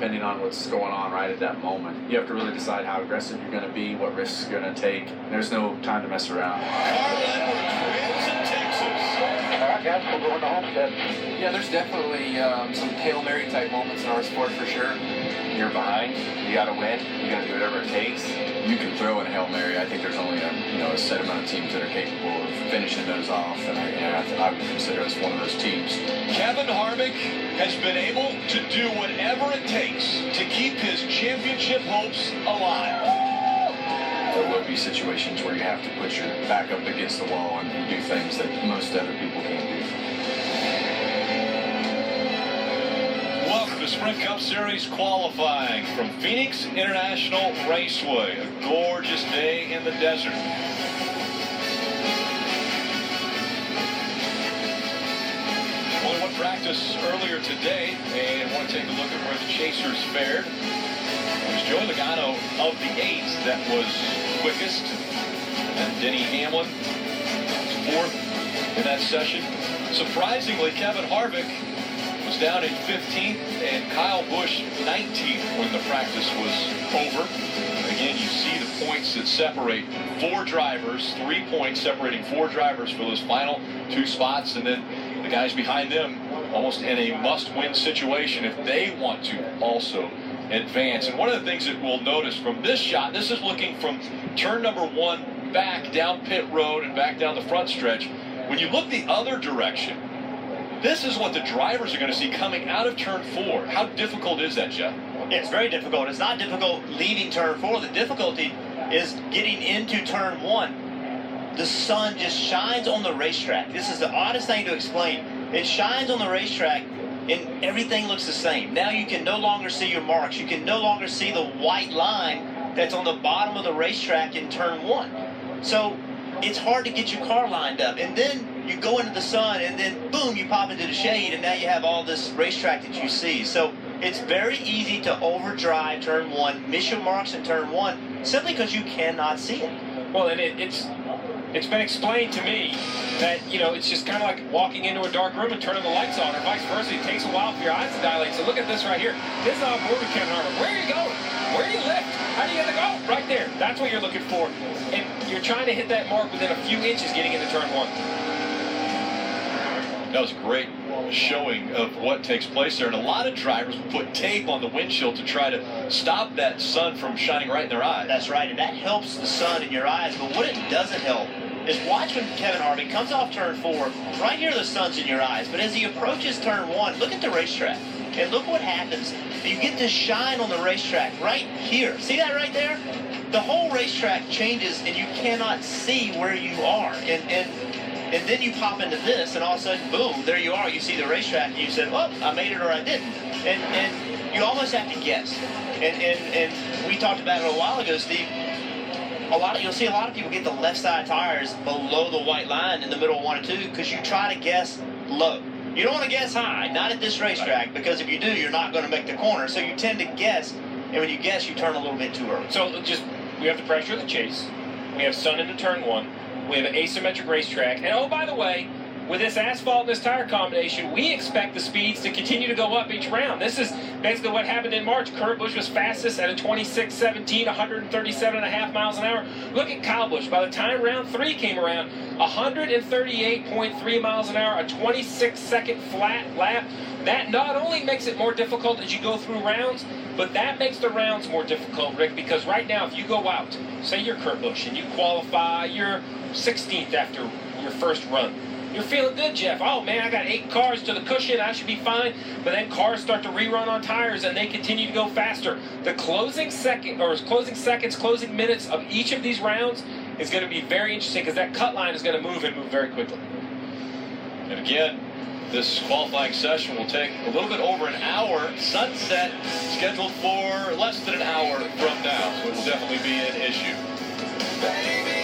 depending on what's going on right at that moment. You have to really decide how aggressive you're going to be, what risks you're going to take. There's no time to mess around. Carl Edwards wins in Texas. Guys, we're going to Homestead. Yeah, there's definitely some Hail Mary type moments in our sport for sure. You're behind, you got to win, you got to do whatever it takes. You can throw in a Hail Mary. I think there's only a set amount of teams that are capable of finishing those off, and I would consider us one of those teams. Kevin Harvick has been able to do whatever it takes to keep his championship hopes alive. There will be situations where you have to put your back up against the wall and do things that most other people can't do. Welcome to Sprint Cup Series qualifying from Phoenix International Raceway. A gorgeous day in the desert. Only one practice earlier today, and I want to take a look at where the Chasers fared. It was Joey Logano of the 8 that was quickest, and Denny Hamlin was 4th in that session. Surprisingly, Kevin Harvick was down in 15th, and Kyle Busch 19th when the practice was over. Again, you see the points that separate 4 drivers, 3 points separating 4 drivers for those final 2 spots, and then the guys behind them almost in a must-win situation if they want to also advance. And one of the things that we'll notice from this shot, this is looking from turn number 1 back down pit road and back down the front stretch. When you look the other direction, this is what the drivers are going to see coming out of turn 4. How difficult is that, Jeff? Yeah, it's very difficult. It's not difficult leaving turn 4. The difficulty is getting into turn 1. The sun just shines on the racetrack. This is the oddest thing to explain. It shines on the racetrack and everything looks the same. Now you can no longer see your marks. You can no longer see the white line that's on the bottom of the racetrack in turn 1. So it's hard to get your car lined up. And then you go into the sun and then boom, you pop into the shade and now you have all this racetrack that you see. So it's very easy to overdrive turn 1, miss your marks in turn 1, simply because you cannot see it. Well, and it's been explained to me that, it's just kind of like walking into a dark room and turning the lights on, or vice versa. It takes a while for your eyes to dilate. So look at this right here. This is on board with Kevin Harvick. Where are you going? Where do you lift? How do you get to go? Right there. That's what you're looking for. And you're trying to hit that mark within a few inches getting into turn 1. That was a great showing of what takes place there. And a lot of drivers will put tape on the windshield to try to stop that sun from shining right in their eyes. That's right, and that helps the sun in your eyes. But what it doesn't help is watch when Kevin Harvick comes off turn 4. Right here, the sun's in your eyes. But as he approaches turn 1, look at the racetrack. And look what happens. You get this shine on the racetrack right here. See that right there? The whole racetrack changes, and you cannot see where you are. And then you pop into this, and all of a sudden, boom, there you are. You see the racetrack, and you said, well, I made it or I didn't. And you almost have to guess. And we talked about it a while ago, Steve. You'll see a lot of people get the left side tires below the white line in the middle of 1 and 2 because you try to guess low. You don't want to guess high, not at this racetrack, because if you do, you're not going to make the corner. So you tend to guess, and when you guess, you turn a little bit too early. So we have the pressure of the chase. We have sun into turn 1. We have an asymmetric racetrack. And oh, by the way, with this asphalt and this tire combination, we expect the speeds to continue to go up each round. This is basically what happened in March. Kurt Busch was fastest at a 26.17, 137.5 miles an hour. Look at Kyle Busch. By the time round 3 came around, 138.3 miles an hour, a 26-second flat lap. That not only makes it more difficult as you go through rounds, but that makes the rounds more difficult, Rick, because right now, if you go out, say you're Kurt Busch, and you qualify, you're 16th after your first run. You're feeling good, Jeff. Oh, man, I got 8 cars to the cushion. I should be fine. But then cars start to rerun on tires, and they continue to go faster. The closing seconds, closing minutes of each of these rounds is going to be very interesting because that cut line is going to move and move very quickly. And again, this qualifying session will take a little bit over an hour. Sunset scheduled for less than an hour from now, so it will definitely be an issue. Baby.